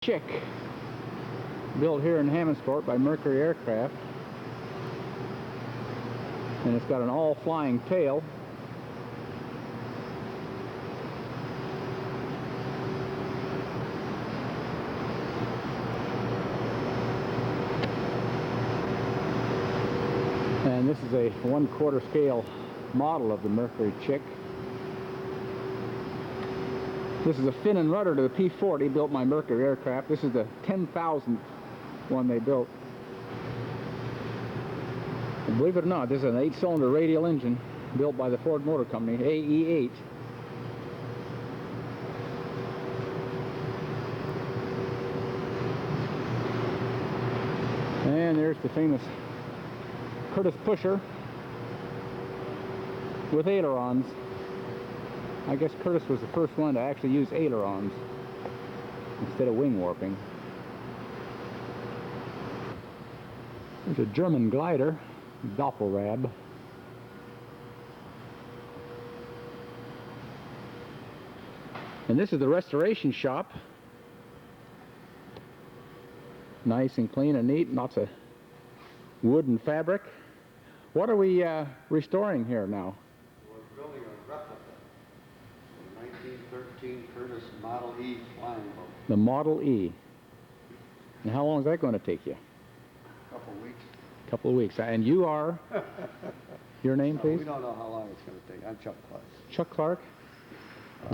Chick, built here in Hammondsport by Mercury Aircraft, and it's got an all-flying tail. And this is a 1/4 scale model of the Mercury Chick. This is a fin and rudder to the P-40 built by Mercury Aircraft. This is the 10,000th one they built. And believe it or not, this is an 8-cylinder radial engine built by the Ford Motor Company, AE8. And there's the famous Curtiss pusher with ailerons. I guess Curtiss was the first one to actually use ailerons instead of wing warping. There's a German glider, Doppelrab. And this is the restoration shop. Nice and clean and neat, lots of wood and fabric. What are we restoring here now? We're building a replica. 1913 Curtiss Model E flying boat. The Model E. And how long is that going to take you? A couple of weeks. A couple of weeks. And you are? Your name, please? We don't know how long it's going to take. I'm Chuck Clark. Chuck Clark?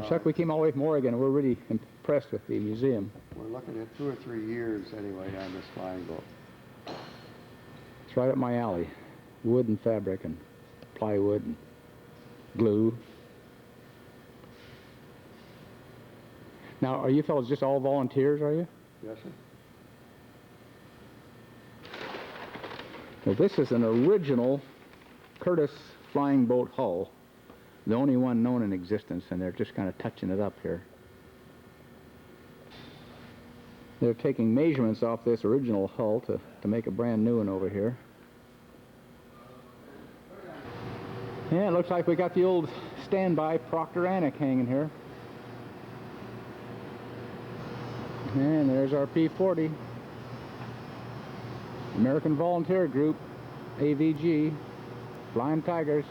Chuck, we came all the way from Oregon, and we're really impressed with the museum. We're looking at 2 or 3 years anyway on this flying boat. It's right up my alley. Wood and fabric and plywood and glue. Now, are you fellows just all volunteers, are you? Yes, sir. Well, this is an original Curtiss flying boat hull. The only one known in existence, and they're just kind of touching it up here. They're taking measurements off this original hull to make a brand new one over here. Yeah, it looks like we got the old standby Proctor Annick hanging here. And there's our P-40. American Volunteer Group, AVG, Flying Tigers.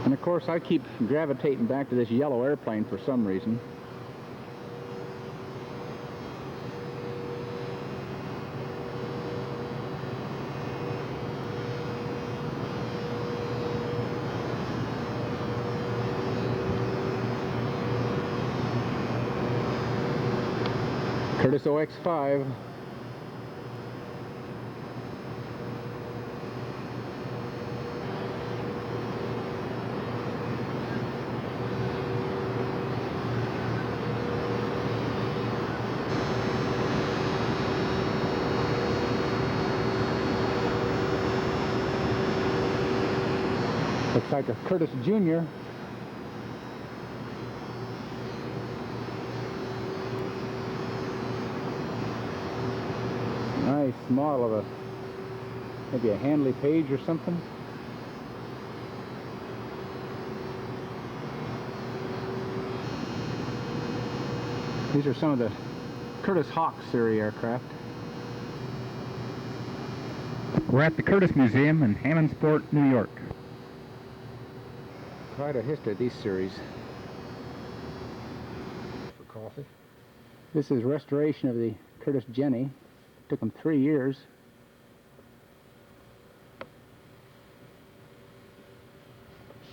And of course, I keep gravitating back to this yellow airplane for some reason. Curtiss OX-5. Looks like a Curtiss Junior. Nice model of maybe a Handley Page or something. These are some of the Curtiss Hawk series aircraft. We're at the Curtiss Museum in Hammondsport, New York. Quite a history of these series. For coffee? This is restoration of the Curtiss Jenny. Took them 3 years.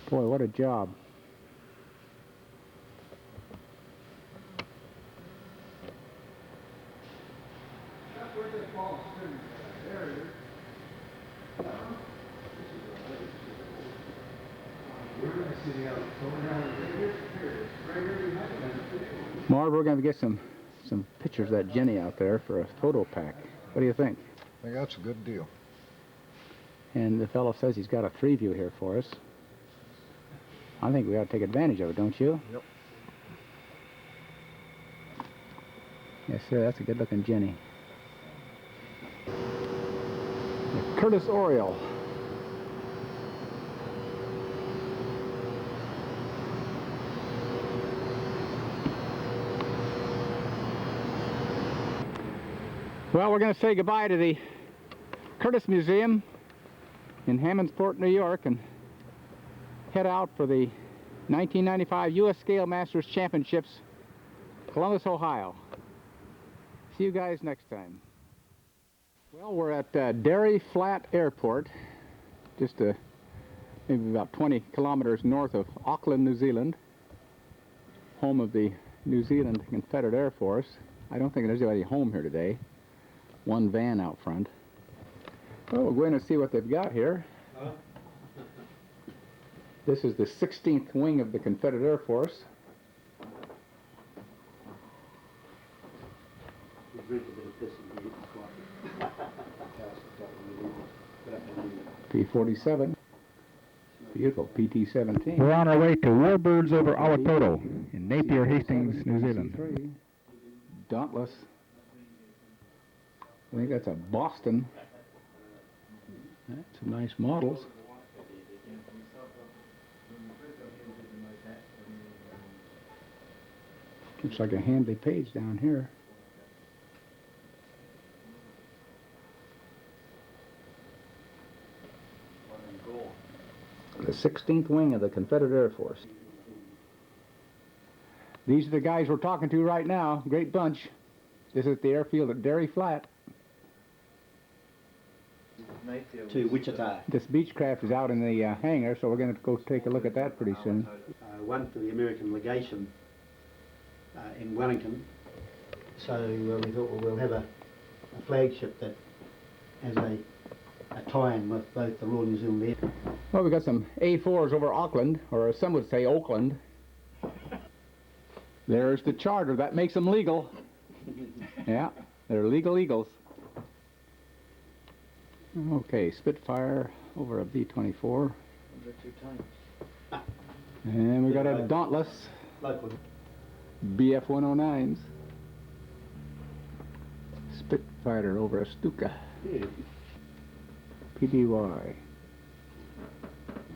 Boy, what a job. Marv, we're going to get some pictures of that Jenny out there for a photo pack. What do you think? I think that's a good deal. And the fellow says he's got a 3-view here for us. I think we ought to take advantage of it, don't you? Yep. Yes, sir. That's a good-looking Jenny. The Curtiss Oriole. Well, we're going to say goodbye to the Curtiss Museum in Hammondsport, New York, and head out for the 1995 U.S. Scale Masters Championships, Columbus, Ohio. See you guys next time. Well, we're at Derry Flat Airport, just maybe about 20 kilometers north of Auckland, New Zealand, home of the New Zealand Confederate Air Force. I don't think there's anybody home here today. One van out front. Well, we're going to see what they've got here. This is the 16th wing of the Confederate Air Force. P-47. Beautiful PT-17. We're on our way to Warbirds over Awatoto in Napier, Hastings, New Zealand. Dauntless. I think that's a Boston. That's some nice models. Looks like a Handley page down here. The 16th wing of the Confederate Air Force. These are the guys we're talking to right now. Great bunch. This is the airfield at Derry Flat. To Wichita. This Beechcraft is out in the hangar, so we're going to go take a look at that pretty soon. One for the American legation in Wellington. So we thought, well, we'll have a flagship that has a tie-in with both the Royal New Zealand Air. Well, we've got some A4s over Auckland, or some would say Oakland. There's the charter. That makes them legal. Yeah, they're legal eagles. Okay, Spitfire over a B-24. And we got a Dauntless BF-109s. Spitfire over a Stuka. PDY.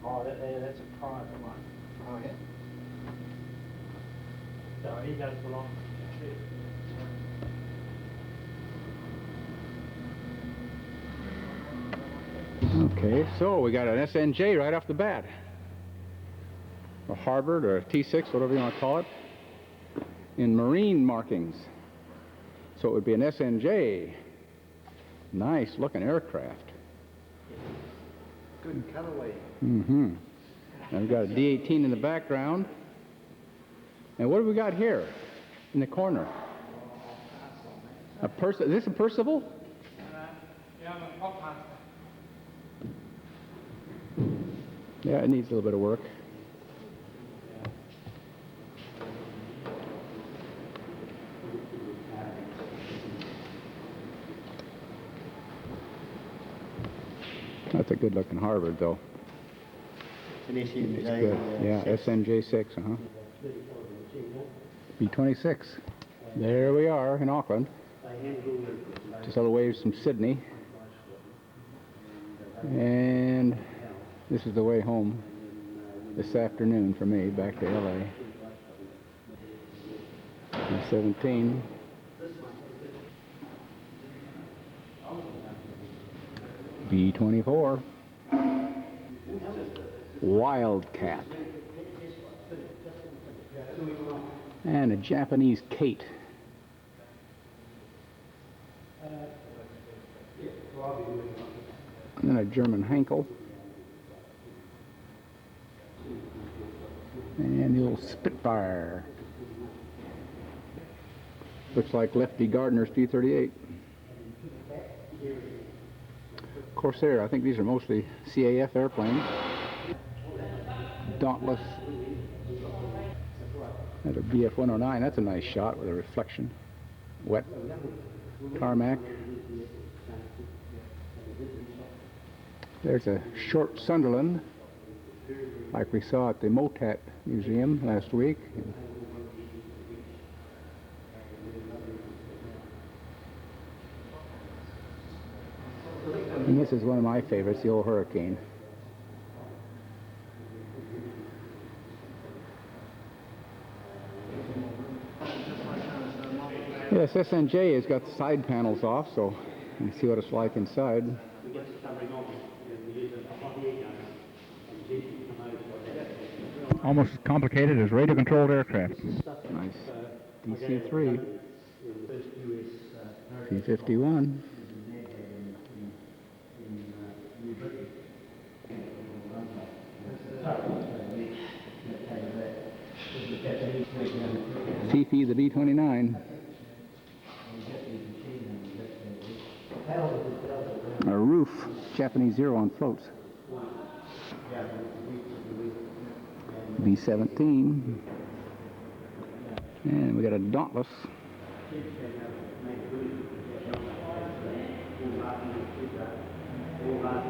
Oh, that's a private one. Oh, yeah. So he does belong to the trip. Okay, so we got an SNJ right off the bat. A Harvard or a T6, whatever you want to call it, in marine markings. So it would be an SNJ. Nice looking aircraft. Good colorway. Mm-hmm. And we've got a D-18 in the background. And what do we got here in the corner? Is this a Percival? Yeah, it needs a little bit of work. That's a good looking Harvard though. An SNJ. It's good. Yeah, SNJ-6, B-26. There we are in Auckland. Just a little ways from Sydney. And this is the way home this afternoon for me, back to LA. B-17. B-24. Wildcat. And a Japanese Kate. And then a German Henkel. And the old Spitfire. Looks like Lefty Gardner's P-38. Corsair, I think these are mostly CAF airplanes. Dauntless. That's a BF-109. That's a nice shot with a reflection. Wet tarmac. There's a short Sunderland, like we saw at the Motat Museum last week. And this is one of my favorites, the old Hurricane. Yes, SNJ has got the side panels off, so you can see what it's like inside. Almost as complicated as radio-controlled aircraft. Nice DC-3, P-51. Fifi, the B-29. A roof, Japanese Zero on floats. B-17. And we got a Dauntless.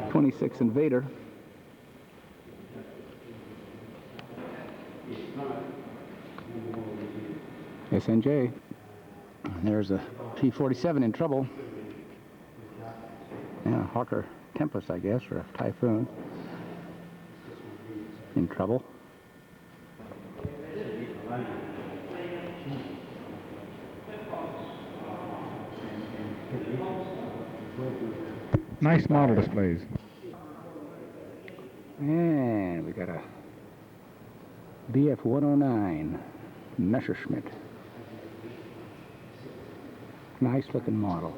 '26 Invader. SNJ. There's a P-47 in trouble. Yeah, Hawker Tempest, I guess, or a Typhoon. In trouble. Nice model displays. And we got a BF-109 Messerschmitt. Nice looking model.